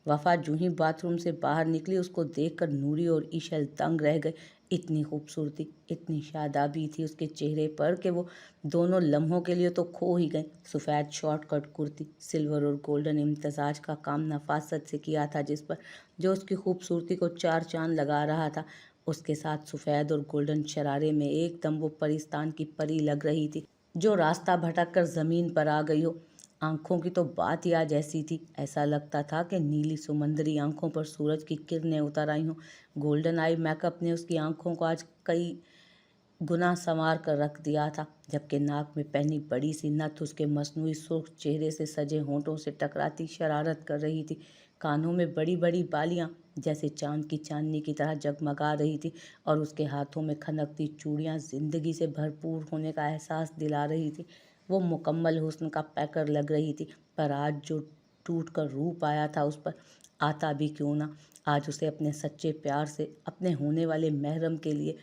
वफा जूं ही बाथरूम से बाहर निकली, उसको देखकर नूरी और ईशल दंग रह गए। इतनी खूबसूरती, इतनी शादाबी थी उसके चेहरे पर कि वो दोनों लम्हों के लिए तो खो ही गए। सफ़ेद शॉर्टकट कुर्ती, सिल्वर और गोल्डन इम्तजाज का काम नफासत से किया था जिस पर, जो उसकी खूबसूरती को चार चांद लगा रहा था। उसके साथ सफ़ेद और गोल्डन शरारे में एकदम वो परिस्तान की परी लग रही थी, जो रास्ता भटक कर ज़मीन पर आ गई हो। आंखों की तो बात ही आज ऐसी थी, ऐसा लगता था कि नीली सुमंदरी आंखों पर सूरज की किरणें उतर आई हों। गोल्डन आई मेकअप ने उसकी आंखों को आज कई गुना संवार कर रख दिया था, जबकि नाक में पहनी बड़ी सी नथ उसके मसनूई सुर्ख चेहरे से सजे होंठों से टकराती शरारत कर रही थी। कानों में बड़ी बड़ी बालियां जैसे चांद की चांदनी की तरह जगमगा रही थी, और उसके हाथों में खनकती चूड़ियां जिंदगी से भरपूर होने का एहसास दिला रही थी। वो मुकम्मल हुस्न का पैकर लग रही थी, पर आज जो टूट कर रूप आया था उस पर, आता भी क्यों ना। आज उसे अपने सच्चे प्यार से, अपने होने वाले महरम के लिए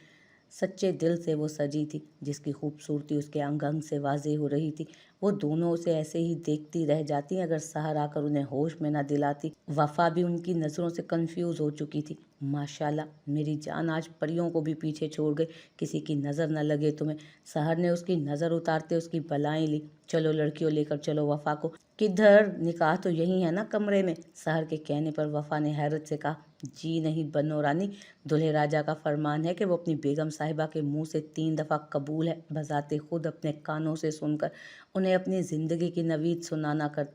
सच्चे दिल से वो सजी थी, जिसकी खूबसूरती उसके अंग अंग से वाज़ेह हो रही थी। वो दोनों उसे ऐसे ही देखती रह जाती अगर सहर आकर उन्हें होश में न दिलाती। वफा भी उनकी नज़रों से कंफ्यूज हो चुकी थी। माशाल्लाह, मेरी जान आज परियों को भी पीछे छोड़ गई, किसी की नज़र न लगे तुम्हें। सहर ने उसकी नज़र उतारते उसकी बलाएं ली। चलो लड़कियों, लेकर चलो वफा को। किधर? निकाह तो यही है ना कमरे में? सहर के कहने पर वफा ने हैरत से कहा, जी नहीं बनो रानी, दूल्हे राजा का फरमान है कि वो अपनी बेगम साहिबा के मुंह से 3 दफ़ा कबूल है बजाते खुद अपने कानों से सुनकर उन्हें अपनी ज़िंदगी की नवीद सुनाना कर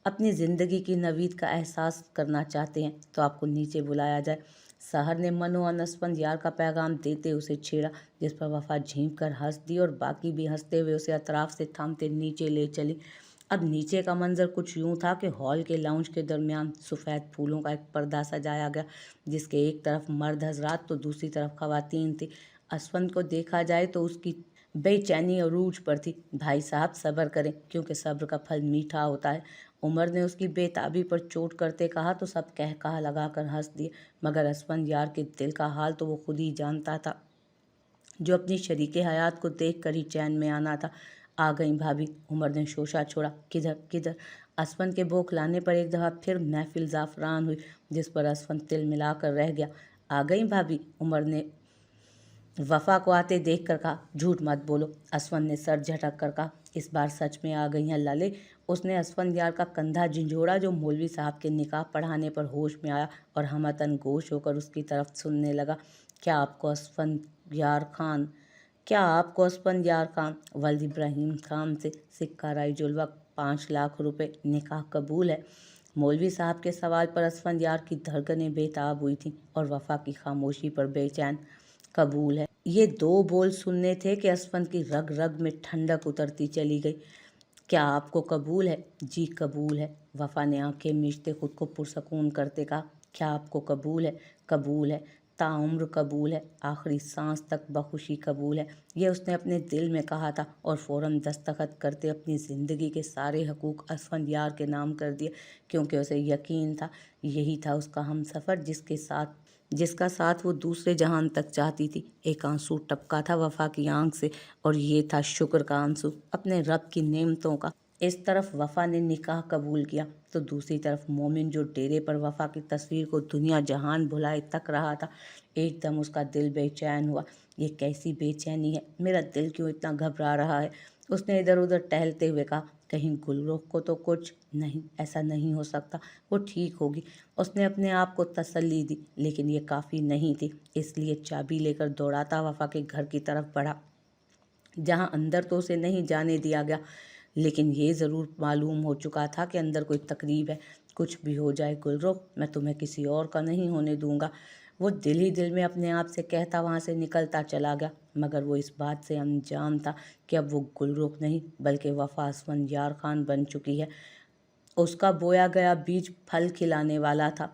अपनी ज़िंदगी की नवीद का एहसास करना चाहते हैं तो आपको नीचे बुलाया जाए। सहर ने मनो अनस्पंद यार का पैगाम देते उसे छेड़ा, जिस पर वफा झींक कर हंस दी और बाकी भी हंसते हुए उसे अतराफ से थामते नीचे ले चली। अब नीचे का मंजर कुछ यूं था कि हॉल के लाउंज के दरमियान सफ़ेद फूलों का एक पर्दा सजाया गया, जिसके एक तरफ मर्द हजरात तो दूसरी तरफ खवातीन थी। असफंद को देखा जाए तो उसकी बेचैनी अरूज पर थी। भाई साहब सब्र करें, क्योंकि सब्र का फल मीठा होता है। उमर ने उसकी बेताबी पर चोट करते कहा तो सब कह कहा लगाकर हंस दिए, मगर असफंद यार के दिल का हाल तो वो खुद ही जानता था, जो अपनी शरीके हयात को देख कर ही चैन में आना था। आ गई भाभी, उमर ने शोशा छोड़ा। किधर किधर? असफंद के बौखलाने पर एक दफ़ा फिर महफिल ज़ाफ़रान हुई, जिस पर असफंद तिल मिलाकर रह गया। आ गई भाभी, उमर ने वफा को आते देख कर कहा। झूठ मत बोलो, असफंद ने सर झटक कर कहा। इस बार सच में आ गई हैं लाले। उसने असफंद यार का कंधा झिंझोड़ा, जो मौलवी साहब के निकाह पढ़ाने पर होश में आया, और हमतन गोश होकर उसकी तरफ सुनने लगा। क्या आपको असफंद यार खान क्या आपको असफंद यार खान वल्द इब्राहिम खान से सिक्का राई जुलवा 5 लाख रुपए निकाह कबूल है? मौलवी साहब के सवाल पर असफंद यार की धड़कनें बेताब हुई थीं और वफा की खामोशी पर बेचैन। कबूल है, ये 2 बोल सुनने थे कि असफंद की रग रग में ठंडक उतरती चली गई। क्या आपको कबूल है? जी कबूल है, वफा ने आंखें मीचते खुद को पुरसकून करते कहा। क्या आपको कबूल है? कबूल है, ताउम्र कबूल है, आखिरी सांस तक बखुशी कबूल है। यह उसने अपने दिल में कहा था और फौरन दस्तखत करते अपनी ज़िंदगी के सारे हकूक असफंद यार के नाम कर दिए, क्योंकि उसे यकीन था यही था उसका हमसफ़र, जिसका साथ वो दूसरे जहान तक चाहती थी। एक आंसू टपका था वफा की आंख से, और ये था शुक्र का आंसू, अपने रब की नेमतों का। इस तरफ वफा ने निकाह कबूल किया तो दूसरी तरफ मोमिन, जो डेरे पर वफा की तस्वीर को दुनिया जहान भुलाए तक रहा था, एकदम उसका दिल बेचैन हुआ। ये कैसी बेचैनी है? मेरा दिल क्यों इतना घबरा रहा है? उसने इधर उधर टहलते हुए कहा। कहीं गुलरुख को तो कुछ नहीं? ऐसा नहीं हो सकता, वो ठीक होगी। उसने अपने आप को तसल्ली दी, लेकिन ये काफ़ी नहीं थी, इसलिए चाबी लेकर दौड़ाता वफा के घर की तरफ बढ़ा, जहाँ अंदर तो उसे नहीं जाने दिया गया, लेकिन ये ज़रूर मालूम हो चुका था कि अंदर कोई तकरीब है। कुछ भी हो जाए गुलरुख, मैं तुम्हें किसी और का नहीं होने दूंगा, वो दिल ही दिल में अपने आप से कहता वहाँ से निकलता चला गया। मगर वो इस बात से अनजान था कि अब वो गुलरुख नहीं बल्कि वफा असफंद यार खान बन चुकी है। उसका बोया गया बीज फल खिलाने वाला था,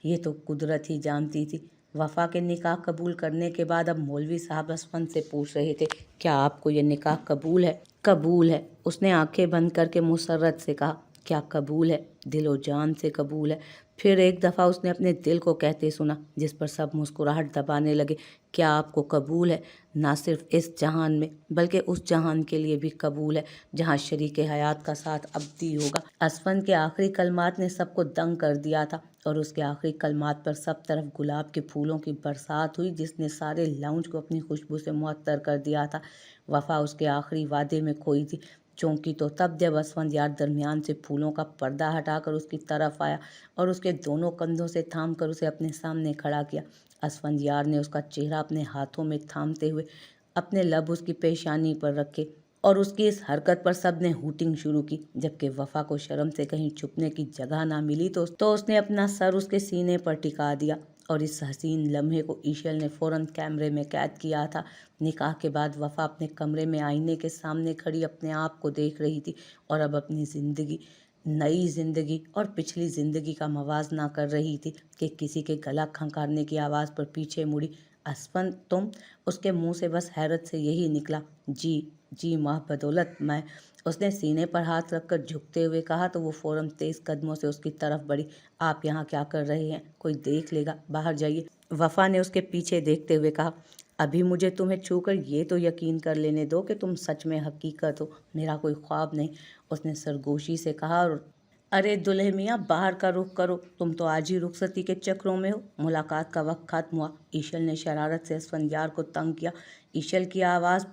ये तो कुदरत ही जानती थी। वफा के निकाह कबूल करने के बाद अब मौलवी साहब असफंद से पूछ रहे थे, क्या आपको ये निकाह कबूल है? कबूल है, उसने आंखें बंद करके मुसर्रत से कहा। क्या कबूल है? दिल और जान से कबूल है। फिर एक दफ़ा उसने अपने दिल को कहते सुना, जिस पर सब मुस्कुराहट दबाने लगे, क्या आपको कबूल है? ना सिर्फ इस जहान में बल्कि उस जहान के लिए भी कबूल है जहाँ शरीके हयात का साथ अब्दी होगा। असफंद के आखिरी कलमात ने सबको दंग कर दिया था और उसके आखिरी कलमात पर सब तरफ गुलाब के फूलों की बरसात हुई जिसने सारे लाउंज को अपनी खुशबू से मुअत्तर कर दिया था। वफा उसके आखिरी वादे में खोई थी। चौंकी तो तब जब असफंद यार दरमियान से फूलों का पर्दा हटाकर उसकी तरफ आया और उसके दोनों कंधों से थाम कर उसे अपने सामने खड़ा किया। असफंद यार ने उसका चेहरा अपने हाथों में थामते हुए अपने लब उसकी पेशानी पर रखे और उसकी इस हरकत पर सब ने हूटिंग शुरू की। जबकि वफा को शर्म से कहीं छुपने की जगह ना मिली तो उसने अपना सर उसके सीने पर टिका दिया और इस हसीन लम्हे को ईशल ने फौरन कैमरे में कैद किया था। निकाह के बाद वफा अपने कमरे में आईने के सामने खड़ी अपने आप को देख रही थी और अब अपनी ज़िंदगी, नई ज़िंदगी और पिछली ज़िंदगी का मवाजना कर रही थी कि किसी के गला खंखारने की आवाज़ पर पीछे मुड़ी। असफंद तुम? उसके मुंह से बस हैरत से यही निकला। जी जी माह बदौलत मैं, उसने सीने पर हाथ रखकर झुकते हुए कहा तो वो फौरन तेज कदमों से उसकी तरफ बढ़ी। आप यहाँ क्या कर रहे हैं? कोई देख लेगा, बाहर जाइए। वफा ने उसके पीछे देखते हुए कहा, अभी मुझे तुम्हें छूकर ये तो यकीन कर लेने दो कि तुम सच में हकीकत हो, मेरा कोई ख्वाब नहीं, उसने सरगोशी से कहा। और अरे दुल्हे मियाँ, बाहर का रुख करो, तुम तो आज ही रुखसती के चक्रों में हो। मुलाकात का वक्त खत्म हुआ। ईशल ने शरारत से असफंदियार को तंग किया। ईशल की आवाज़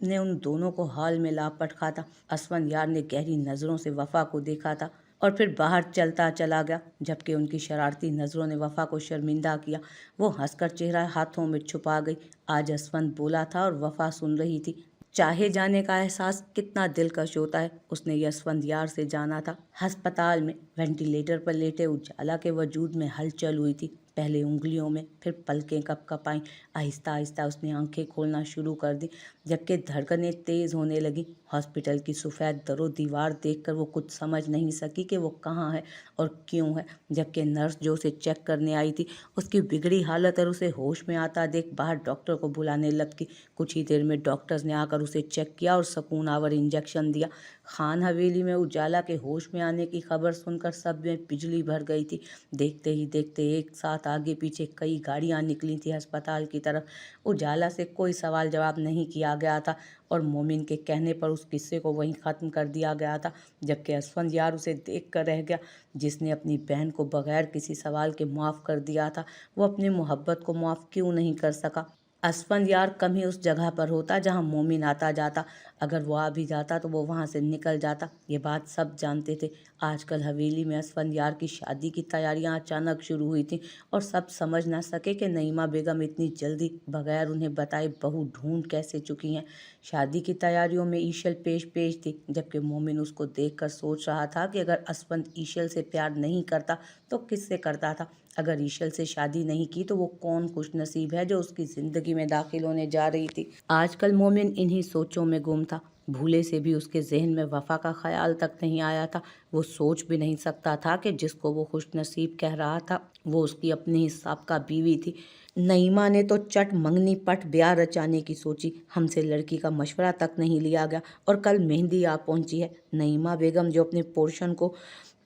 ने उन दोनों को हाल में लापट खा था। असफंदियार ने गहरी नज़रों से वफा को देखा था और फिर बाहर चलता चला गया, जबकि उनकी शरारती नज़रों ने वफा को शर्मिंदा किया। वो हंसकर चेहरा हाथों में छुपा गई। आज असफंद बोला था और वफा सुन रही थी। चाहे जाने का एहसास कितना दिलकश होता है, उसने यशवंत यार से जाना था। अस्पताल में वेंटिलेटर पर लेटे उजाला के वजूद में हलचल हुई थी। पहले उंगलियों में, फिर पलकें कपकपाईं। आहिस्ता आहिस्ता उसने आंखें खोलना शुरू कर दी, जबकि धड़कनें तेज होने लगी। हॉस्पिटल की सफ़ेद दरो दीवार देखकर वो कुछ समझ नहीं सकी कि वो कहाँ है और क्यों है। जबकि नर्स जो उसे चेक करने आई थी, उसकी बिगड़ी हालत और उसे होश में आता देख बाहर डॉक्टर को बुलाने लगी। कुछ ही देर में डॉक्टर्स ने आकर उसे चेक किया और सकून आवर इंजेक्शन दिया। खान हवेली में उजाला के होश में आने की खबर सुनकर सब में बिजली भर गई थी। देखते ही देखते एक साथ आगे पीछे कई गाड़ियां निकली थी अस्पताल की तरफ। उजाला से कोई सवाल जवाब नहीं किया गया था और मोमिन के कहने पर उस किस्से को वहीं ख़त्म कर दिया गया था। जबकि असफंद यार उसे देख कर रह गया, जिसने अपनी बहन को बगैर किसी सवाल के मुआफ़ कर दिया था, वो अपनी मोहब्बत को मुआफ़ क्यों नहीं कर सका। असफंद यार कम ही उस जगह पर होता जहां मोमिन आता जाता। अगर वो आ भी जाता तो वो वहां से निकल जाता। ये बात सब जानते थे। आजकल हवेली में असफंद यार की शादी की तैयारियां अचानक शुरू हुई थी और सब समझ ना सके कि नईमा बेगम इतनी जल्दी बगैर उन्हें बताए बहू ढूंढ कैसे चुकी हैं। शादी की तैयारियों में ईशल पेश पेश थी, जबकि मोमिन उसको देखकर सोच रहा था कि अगर असफंद ईशल से प्यार नहीं करता तो किससे करता था। अगर ईशल से शादी नहीं की तो वो कौन खुश नसीब है जो उसकी ज़िंदगी में दाखिल होने जा रही थी। आजकल मोमिन इन्हीं सोचों में गुम था। भूले से भी उसके जहन में वफा का ख्याल तक नहीं आया था। वो सोच भी नहीं सकता था कि जिसको वो खुश नसीब कह रहा था वो उसकी अपनी ही साबका बीवी थी। नईमा ने तो चट मंगनी पट ब्याह रचाने की सोची। हमसे लड़की का मशवरा तक नहीं लिया गया और कल मेहंदी आ पहुंची है। नईमा बेगम जो अपने पोर्शन को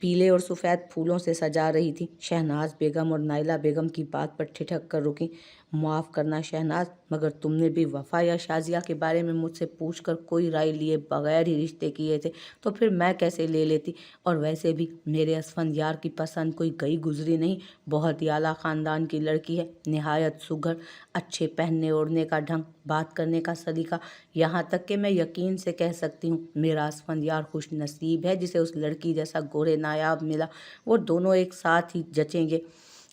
पीले और सफ़ेद फूलों से सजा रही थी, शहनाज बेगम और नाइला बेगम की बात पर ठिठक कर रुकी। माफ़ करना शहनाज, मगर तुमने भी वफा या शाजिया के बारे में मुझसे पूछकर कोई राय लिए बगैर ही रिश्ते किए थे, तो फिर मैं कैसे ले लेती। और वैसे भी मेरे असफंद यार की पसंद कोई गई गुजरी नहीं। बहुत ही आला ख़ानदान की लड़की है, निहायत सुघर, अच्छे पहनने ओढ़ने का ढंग, बात करने का सलीका। यहाँ तक कि मैं यकीन से कह सकती हूँ मेरा असफंद यार खुश नसीब है जिसे उस लड़की जैसा गोरे नायाब मिला। वो दोनों एक साथ ही जचेंगे।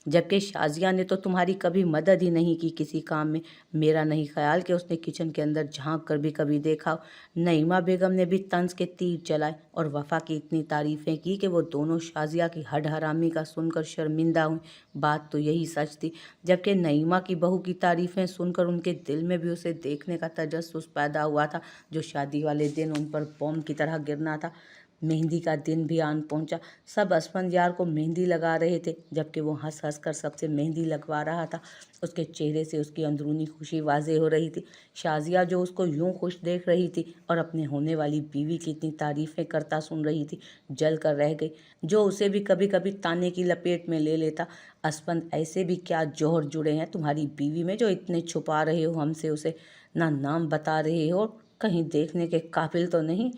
जबकि शाजिया ने तो तुम्हारी कभी मदद ही नहीं की किसी काम में। मेरा नहीं ख्याल कि उसने किचन के अंदर झांक कर भी कभी देखा हो। नईमा बेगम ने भी तंज के तीर चलाए और वफा की इतनी तारीफ़ें की कि वो दोनों शाजिया की हड हरामी का सुनकर शर्मिंदा हुई। बात तो यही सच थी। जबकि नईमा की बहू की तारीफ़ें सुनकर उनके दिल में भी उसे देखने का तजस्सुस पैदा हुआ था, जो शादी वाले दिन उन पर बॉम्ब की तरह गिरना था। मेहंदी का दिन भी आन पहुंचा। सब असफंद को मेहंदी लगा रहे थे, जबकि वो हंस हंस कर सबसे मेहंदी लगवा रहा था। उसके चेहरे से उसकी अंदरूनी खुशी वाज़ेह हो रही थी। शाजिया जो उसको यूं खुश देख रही थी और अपने होने वाली बीवी की इतनी तारीफ़ें करता सुन रही थी, जल कर रह गई। जो उसे भी कभी कभी ताने की लपेट में ले लेता। असफंद, ऐसे भी क्या जौहर जुड़े हैं तुम्हारी बीवी में जो इतने छुपा रहे हो हमसे उसे? ना नाम बता रहे हो, कहीं देखने के काबिल तो नहीं,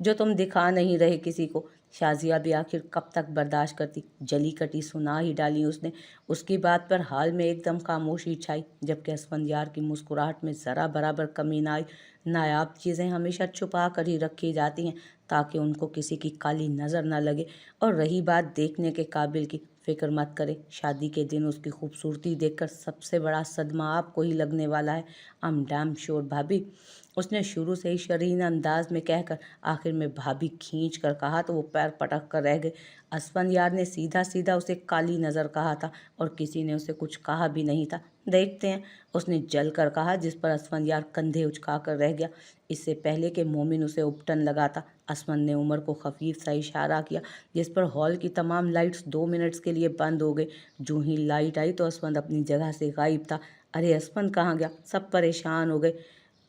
जो तुम दिखा नहीं रहे किसी को। शाजिया भी आखिर कब तक बर्दाश्त करती। जली कटी सुना ही डाली उसने। उसकी बात पर हाल में एकदम खामोशी छाई, जबकि असफंद की मुस्कुराहट में ज़रा बराबर कमी ना आई। नायाब चीज़ें हमेशा छुपा कर ही रखी जाती हैं ताकि उनको किसी की काली नज़र न लगे। और रही बात देखने के काबिल की, फिक्र मत करे, शादी के दिन उसकी खूबसूरती देखकर सबसे बड़ा सदमा आपको ही लगने वाला है। आई एम डैम श्योर भाभी, उसने शुरू से ही शरीन अंदाज में कहकर आखिर में भाभी खींच कर कहा तो वो पैर पटक कर रह गए। असफंद ने सीधा सीधा उसे काली नज़र कहा था और किसी ने उसे कुछ कहा भी नहीं था। देखते हैं, उसने जल कर कहा, जिस पर असफंद कंधे उचका कर रह गया। इससे पहले कि मोमिन उसे उपटन लगाता, असफंद ने उमर को खफीफ सा इशारा किया, जिस पर हॉल की तमाम लाइट्स 2 मिनट्स के लिए बंद हो गई। जो ही लाइट आई तो असफंद अपनी जगह से गायब था। अरे असफंद कहाँ गया? सब परेशान हो गए।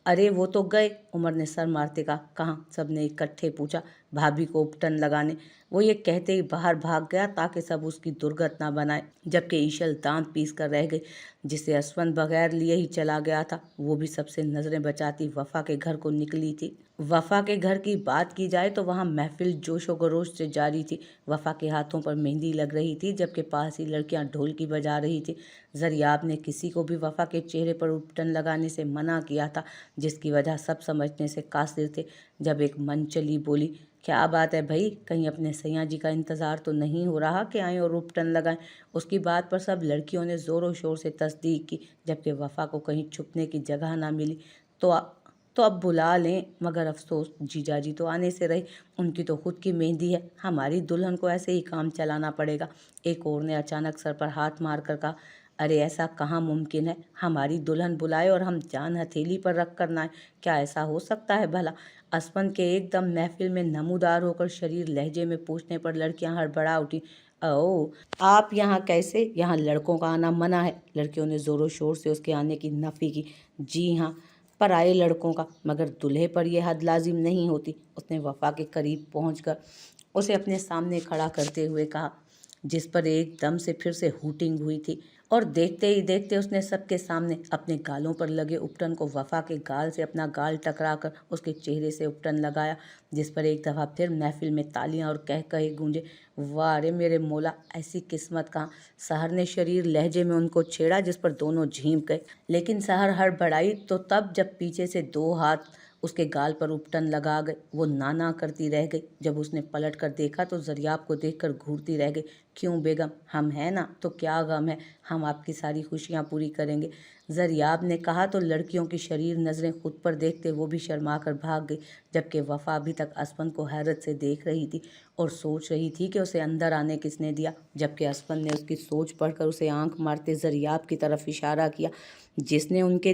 अरे वो तो गए, उमर ने सर मारते कहा। कहाँ? सबने इकट्ठे पूछा। भाभी को उपटन लगाने। वो ये कहते ही बाहर भाग गया ताकि सब उसकी दुर्गत ना बनाए, जबकि ईशल दांत पीस कर रह गई, जिसे असफंद बगैर लिए ही चला गया था। वो भी सबसे नजरें बचाती वफा के घर को निकली थी। वफा के घर की बात की जाए तो वहाँ महफिल जोशो खरोश से जारी थी। वफा के हाथों पर मेहंदी लग रही थी, जबकि पास ही लड़कियां ढोलकी बजा रही थी। जरियाब ने किसी को भी वफा के चेहरे पर उपटन लगाने से मना किया था, जिसकी वजह सब समझने से कासिर थे। जब एक मन चली बोली, क्या बात है भाई, कहीं अपने सैया जी का इंतज़ार तो नहीं हो रहा कि आएँ और उपटन लगाएं? उसकी बात पर सब लड़कियों ने ज़ोरों शोर से तस्दीक की, जबकि वफा को कहीं छुपने की जगह ना मिली। तो तो अब बुला लें, मगर अफसोस जीजा जी तो आने से रहे। उनकी तो खुद की मेहंदी है, हमारी दुल्हन को ऐसे ही काम चलाना पड़ेगा। एक और ने अचानक सर पर हाथ मार कर कहा, अरे ऐसा कहाँ मुमकिन है, हमारी दुल्हन बुलाए और हम जान हथेली पर रख कर ना? क्या ऐसा हो सकता है भला? असफंद के एकदम महफिल में नमूदार होकर शरीर लहजे में पूछने पर लड़कियां हड़बड़ा उठी। ओ, आप यहाँ कैसे? यहाँ लड़कों का आना मना है। लड़कियों ने जोरों शोर से उसके आने की नफी की। जी हाँ, पर आए लड़कों का, मगर दूल्हे पर यह हद लाजिम नहीं होती। उसने वफा के करीब पहुंचकर उसे अपने सामने खड़ा करते हुए कहा, जिस पर एकदम से फिर से हूटिंग हुई थी। और देखते ही देखते उसने सबके सामने अपने गालों पर लगे उपटन को वफा के गाल से अपना गाल टकरा कर उसके चेहरे से उपटन लगाया, जिस पर एक दफ़ा फिर महफिल में तालियां और कह कहे गूंजे। वाह रे मेरे मौला, ऐसी किस्मत कहाँ। सहर ने शरीर लहजे में उनको छेड़ा, जिस पर दोनों झींप गए, लेकिन सहर हड़बड़ाई तो तब जब पीछे से 2 हाथ उसके गाल पर उपटन लगा गए। वो नाना करती रह गई। जब उसने पलट कर देखा तो जरियाब को देखकर घूरती रह गई। क्यों बेगम, हम हैं ना, तो क्या गम है, हम आपकी सारी खुशियां पूरी करेंगे। जरियाब ने कहा तो लड़कियों की शरीर नज़रें खुद पर देखते वो भी शर्मा कर भाग गई, जबकि वफा अभी तक असफंद को हैरत से देख रही थी और सोच रही थी कि उसे अंदर आने किसने दिया, जबकि असफंद ने उसकी सोच पढ़कर उसे आंख मारते जरियाब की तरफ इशारा किया, जिसने उनके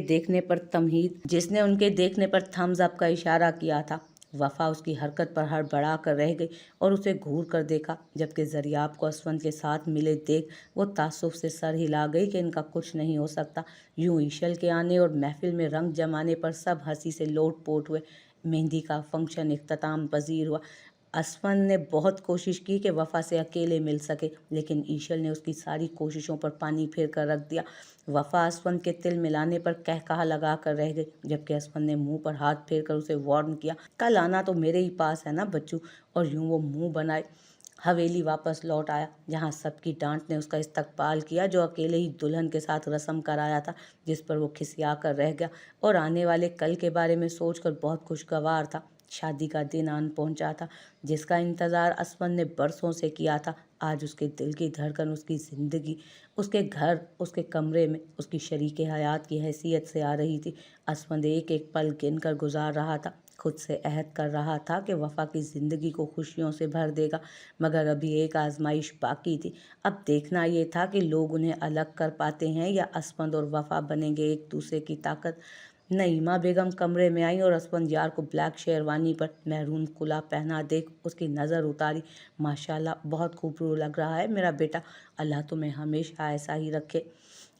देखने पर थम्स अप का इशारा किया था। वफा उसकी हरकत पर हड़बड़ा कर रह गई और उसे घूर कर देखा, जबकि जरियाब को असफंद के साथ मिले देख वो तासुफ से सर हिला गई कि इनका कुछ नहीं हो सकता। यूं ईशल के आने और महफिल में रंग जमाने पर सब हंसी से लोट पोट हुए। मेहंदी का फंक्शन इख्तिताम पजीर हुआ। असफंद ने बहुत कोशिश की कि वफा से अकेले मिल सके, लेकिन ईशल ने उसकी सारी कोशिशों पर पानी फेर कर रख दिया। वफा असफंद के तिल मिलाने पर कहकहा लगा कर रह गई, जबकि असफंद ने मुंह पर हाथ फेर कर उसे वार्न किया, कल आना तो मेरे ही पास है ना बच्चू। और यूं वो मुंह बनाए हवेली वापस लौट आया, जहां सबकी डांट ने उसका इस्तकबाल किया, जो अकेले ही दुल्हन के साथ रस्म कराया था, जिस पर वो खिसिया कर रह गया और आने वाले कल के बारे में सोचकर बहुत खुशगवार था। शादी का दिन आन पहुंचा था, जिसका इंतज़ार असफंद ने बरसों से किया था। आज उसके दिल की धड़कन, उसकी ज़िंदगी, उसके घर, उसके कमरे में उसकी शरीके हयात की हैसियत से आ रही थी। असफंद एक एक पल गिन कर गुजार रहा था, खुद से अहद कर रहा था कि वफा की ज़िंदगी को खुशियों से भर देगा, मगर अभी एक आजमाइश बाकी थी। अब देखना ये था कि लोग उन्हें अलग कर पाते हैं या असफंद और वफा बनेंगे एक दूसरे की ताकत। नईमा बेगम कमरे में आई और असफंदियार को ब्लैक शेरवानी पर मैरून कुला पहना देख उसकी नज़र उतारी। माशाल्लाह, बहुत खूबसूरत लग रहा है मेरा बेटा, अल्लाह तुम्हें हमेशा ऐसा ही रखे।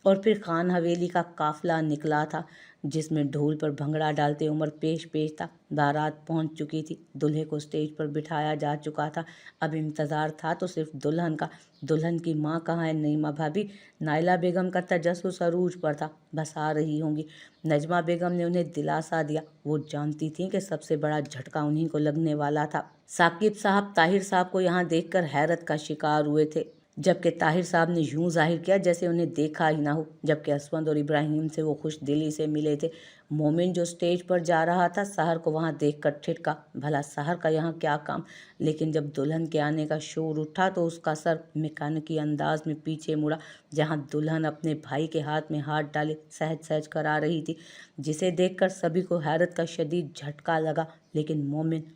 और फिर खान हवेली का काफिला निकला था, जिसमें ढोल पर भंगड़ा डालते उमर पेश था। बारात पहुंच चुकी थी, दूल्हे को स्टेज पर बिठाया जा चुका था। अब इंतज़ार था तो सिर्फ दुल्हन का। दुल्हन की माँ कहाँ है नईमा भाभी? नाइला बेगम का तजस्सुस अरूज पर था, बस आ रही होंगी। नजमा बेगम ने उन्हें दिलासा दिया। वो जानती थी कि सबसे बड़ा झटका उन्हीं को लगने वाला था। साकिब साहब ताहिर साहब को यहाँ देखकर हैरत का शिकार हुए थे, जबकि ताहिर साहब ने यूं जाहिर किया जैसे उन्हें देखा ही ना हो। जबकि असवंद और इब्राहिम से वो खुश दिली से मिले थे। मोमिन जो स्टेज पर जा रहा था, सहर को वहां देखकर ठिठका, भला सहर का यहाँ क्या काम। लेकिन जब दुल्हन के आने का शोर उठा तो उसका सर मैकेनिकी अंदाज में पीछे मुड़ा, जहां दुल्हन अपने भाई के हाथ में हाथ डाले सहज सहज कर आ रही थी, जिसे देखकर सभी को हैरत का शदीद झटका लगा। लेकिन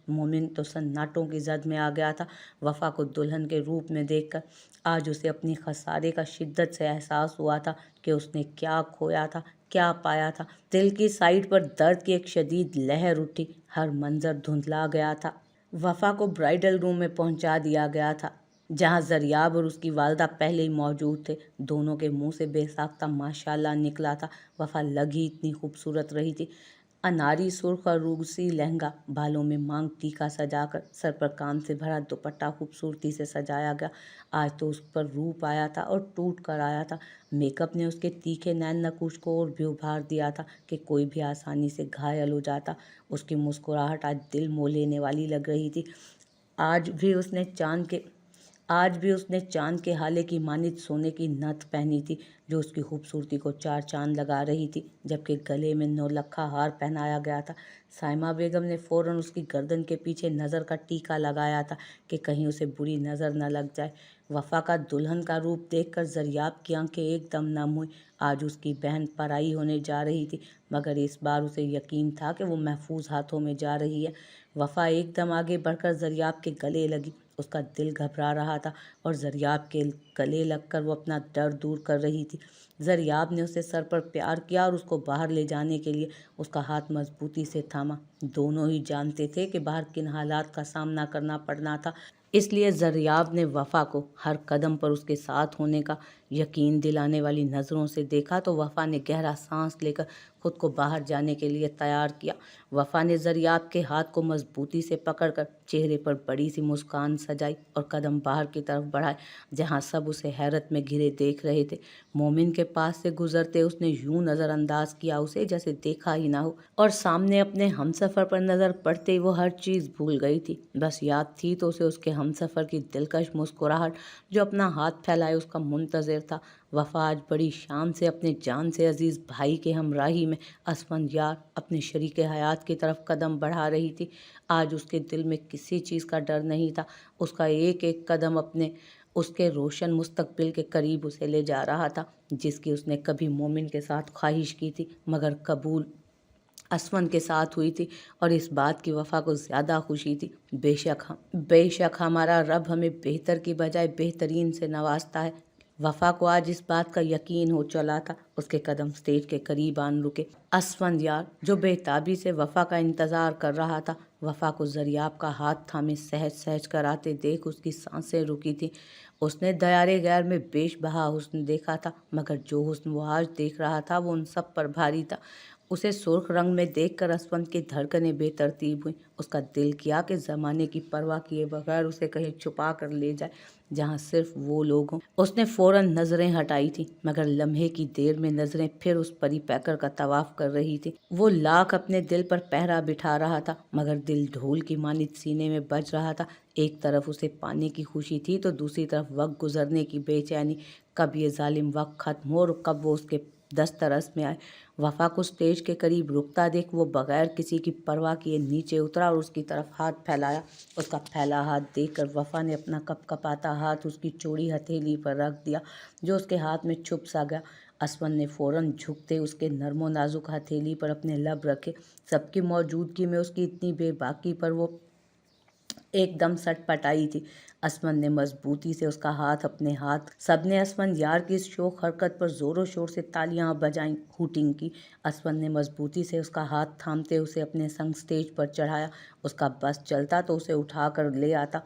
मोमिन तो सन्नाटों की जद में आ गया था। वफा को दुल्हन के रूप में देखकर आज उसे अपनी खसारे का शिद्दत से एहसास हुआ था कि उसने क्या खोया था, क्या पाया था। दिल की साइड पर दर्द की एक शदीद लहर उठी, हर मंजर धुंधला गया था। वफा को ब्राइडल रूम में पहुंचा दिया गया था, जहां जरियाब और उसकी वालदा पहले ही मौजूद थे। दोनों के मुंह से बेसाख्ता माशाल्लाह निकला था। वफा लगी इतनी खूबसूरत रही थी। अनारी सुर्ख और रूसी लहंगा, बालों में मांग टीका सजाकर, सर पर काम से भरा दुपट्टा खूबसूरती से सजाया गया। आज तो उस पर रूप आया था और टूट कर आया था। मेकअप ने उसके तीखे नैन नकुश को और भी उभार दिया था कि कोई भी आसानी से घायल हो जाता। उसकी मुस्कुराहट आज दिल मोह लेने वाली लग रही थी। आज भी उसने चांद के हाले की मानित सोने की नथ पहनी थी, जो उसकी खूबसूरती को चार चांद लगा रही थी, जबकि गले में नौलखा हार पहनाया गया था। साइमा बेगम ने फौरन उसकी गर्दन के पीछे नज़र का टीका लगाया था कि कहीं उसे बुरी नज़र न लग जाए। वफा का दुल्हन का रूप देखकर जरियाब की आंखें एकदम नम हुई। आज उसकी बहन पराई होने जा रही थी, मगर इस बार उसे यकीन था कि वो महफूज हाथों में जा रही है। वफा एकदम आगे बढ़कर जरियाब के गले लगी। उसका दिल घबरा रहा था और जरियाब के गले लगकर वो अपना डर दूर कर रही थी। जरियाब ने उसे सर पर प्यार किया और उसको बाहर ले जाने के लिए उसका हाथ मजबूती से थामा। दोनों ही जानते थे कि बाहर किन हालात का सामना करना पड़ना था, इसलिए जरियाब ने वफा को हर कदम पर उसके साथ होने का यकीन दिलाने वाली नज़रों से देखा तो वफा ने गहरा सांस लेकर खुद को बाहर जाने के लिए तैयार किया। वफा ने जरियाब के हाथ को मजबूती से पकड़कर चेहरे पर बड़ी सी मुस्कान सजाई और कदम बाहर की तरफ बढ़ाए, जहां सब उसे हैरत में घिरे देख रहे थे। मोमिन के पास से गुजरते उसने यूं नज़रअंदाज किया उसे जैसे देखा ही ना हो, और सामने अपने हमसफ़र पर नज़र पड़ते ही वो हर चीज़ भूल गई थी। बस याद थी तो उसे उसके हमसफ़र की दिलकश मुस्कुराहट, जो अपना हाथ फैलाए उसका मुंतज़िर था। वफा आज बड़ी शान से अपने जान से अजीज़ भाई के हमराही में असफंदियार अपने शरीके हयात की तरफ कदम बढ़ा रही थी। आज उसके दिल में किसी चीज़ का डर नहीं था। उसका एक एक कदम अपने उसके रोशन मुस्तकबिल के करीब उसे ले जा रहा था, जिसकी उसने कभी मोमिन के साथ ख्वाहिश की थी मगर कबूल असफन के साथ हुई थी, और इस बात की वफा को ज़्यादा खुशी थी। बेशक हमारा रब हमें बेहतर की बजाय बेहतरीन से नवाजता है। वफा को आज इस बात का यकीन हो चला था। उसके कदम स्टेज के करीब आन रुके। असफंदियार जो बेताबी से वफा का इंतज़ार कर रहा था, वफा को जरियाब का हाथ थामे सहज सहज कराते देख उसकी सांसें रुकी थी। उसने दयारे गैर में बेशबहा हुस्न देखा था, मगर जो हुस्न वो आज देख रहा था वो उन सब पर भारी था। उसे सुर्ख रंग में देखकर असफंद की धड़कनें बेतरतीब हुई। उसका दिल किया कि ज़माने की परवाह किए बगैर उसे कहीं छुपा कर ले जाए जहाँ सिर्फ वो लोग हों। उसने फौरन नज़रें हटाई थी, मगर लम्हे की देर में नज़रें फिर उस परी पैकर का तवाफ कर रही थी। वो लाख अपने दिल पर पहरा बिठा रहा था, मगर दिल ढोल की मानित सीने में बज रहा था। एक तरफ उसे पाने की खुशी थी तो दूसरी तरफ वक्त गुजरने की बेचैनी। कब ये जालिम वक्त खत्म हो और कब वो उसके दस्तरस में आए। वफा को स्टेज के करीब रुकता देख वो बगैर किसी की परवाह किए नीचे उतरा और उसकी तरफ हाथ फैलाया। उसका फैला हाथ देखकर वफा ने अपना कपकपाता हाथ उसकी चौड़ी हथेली पर रख दिया, जो उसके हाथ में छुप सा गया। असफन ने फौरन झुकते उसके नर्मो नाजुक हथेली पर अपने लब रखे। सबकी मौजूदगी में उसकी इतनी बेबाकी पर वो एकदम सटपटाई थी। اسمن نے مضبوطی سے اس کا ہاتھ اپنے ہاتھ سب نے اسمن یار کی اس شوق حرکت پر زور و شور سے تالیاں بجائیں، ہوٹنگ کی۔ اسمن نے مضبوطی سے اس کا ہاتھ تھامتے اسے اپنے سنگ سٹیج پر چڑھایا۔ اس کا بس چلتا تو اسے اٹھا کر لے آتا،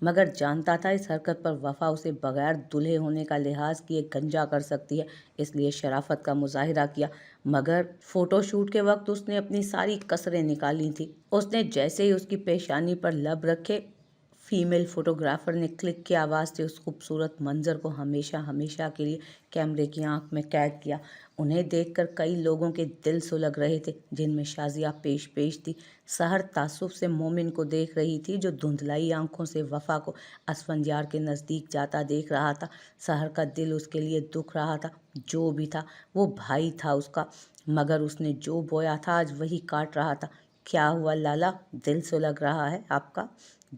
مگر جانتا تھا اس حرکت پر وفا اسے بغیر دلہے ہونے کا لحاظ کیے گنجا کر سکتی ہے، اس لیے شرافت کا مظاہرہ کیا۔ مگر فوٹو شوٹ کے وقت اس نے اپنی ساری کسریں نکالی تھیں۔ اس نے جیسے ہی اس کی پیشانی پر لب رکھے، فیمیل فوٹوگرافر نے کلک کی آواز سے اس خوبصورت منظر کو ہمیشہ ہمیشہ کے لیے کیمرے کی آنکھ میں قید کیا۔ انہیں دیکھ کر کئی لوگوں کے دل سلگ رہے تھے، جن میں شازیہ پیش تھی۔ سحر تعصب سے مومن کو دیکھ رہی تھی، جو دھندلائی آنکھوں سے وفا کو اسفندیار کے نزدیک جاتا دیکھ رہا تھا۔ سحر کا دل اس کے لیے دکھ رہا تھا۔ جو بھی تھا وہ بھائی تھا اس کا، مگر اس نے جو بویا تھا آج وہی کاٹ رہا تھا۔ کیا ہوا لالا، دل سلگ رہا ہے آپ کا؟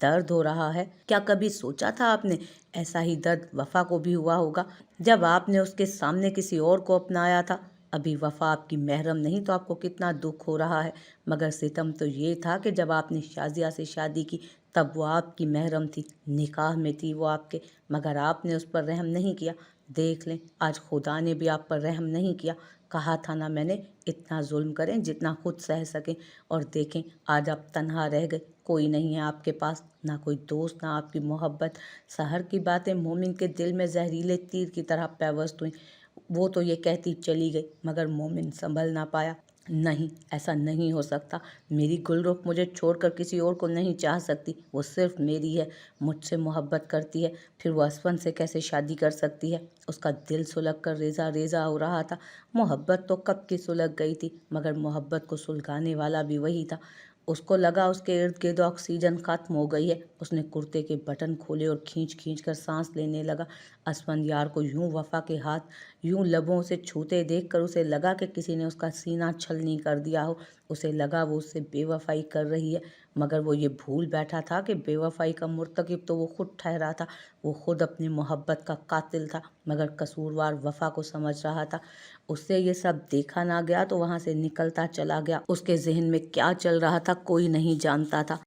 درد ہو رہا ہے؟ کیا کبھی سوچا تھا آپ نے ایسا ہی درد وفا کو بھی ہوا ہوگا جب آپ نے اس کے سامنے کسی اور کو اپنایا تھا؟ ابھی وفا آپ کی محرم نہیں تو آپ کو کتنا دکھ ہو رہا ہے، مگر ستم تو یہ تھا کہ جب آپ نے شازیہ سے شادی کی تب وہ آپ کی محرم تھی، نکاح میں تھی وہ آپ کے، مگر آپ نے اس پر رحم نہیں کیا۔ دیکھ لیں آج خدا نے بھی آپ پر رحم نہیں کیا۔ کہا تھا نا میں نے، اتنا ظلم کریں جتنا خود سہ سکیں، اور دیکھیں آج آپ تنہا رہ گئے، کوئی نہیں ہے آپ کے پاس، نہ کوئی دوست، نہ آپ کی محبت۔ سحر کی باتیں مومن کے دل میں زہریلے تیر کی طرح پیوست ہوئیں۔ وہ تو یہ کہتی چلی گئی، مگر مومن سنبھل نہ پایا۔ نہیں، ایسا نہیں ہو سکتا، میری گلرخ مجھے چھوڑ کر کسی اور کو نہیں چاہ سکتی، وہ صرف میری ہے، مجھ سے محبت کرتی ہے، پھر وہ اسفن سے کیسے شادی کر سکتی ہے؟ اس کا دل سلگ کر ریزہ ریزہ ہو رہا تھا۔ محبت تو کب کی سلگ گئی تھی، مگر محبت کو سلگانے والا بھی وہی تھا۔ اس کو لگا اس کے ارد گرد آکسیجن ختم ہو گئی ہے۔ اس نے کرتے کے بٹن کھولے اور کھینچ کھینچ کر سانس لینے لگا۔ اسفندیار کو یوں وفا کے ہاتھ یوں لبوں سے چھوتے دیکھ کر اسے لگا کہ کسی نے اس کا سینہ چھلنی کر دیا ہو۔ اسے لگا وہ اس سے بے وفائی کر رہی ہے، مگر وہ یہ بھول بیٹھا تھا کہ بے وفائی کا مرتکب تو وہ خود ٹھہرا تھا۔ وہ خود اپنی محبت کا قاتل تھا، مگر قصوروار وفا کو سمجھ رہا تھا۔ اس سے یہ سب دیکھا نہ گیا تو وہاں سے نکلتا چلا گیا۔ اس کے ذہن میں کیا چل رہا تھا کوئی نہیں جانتا تھا۔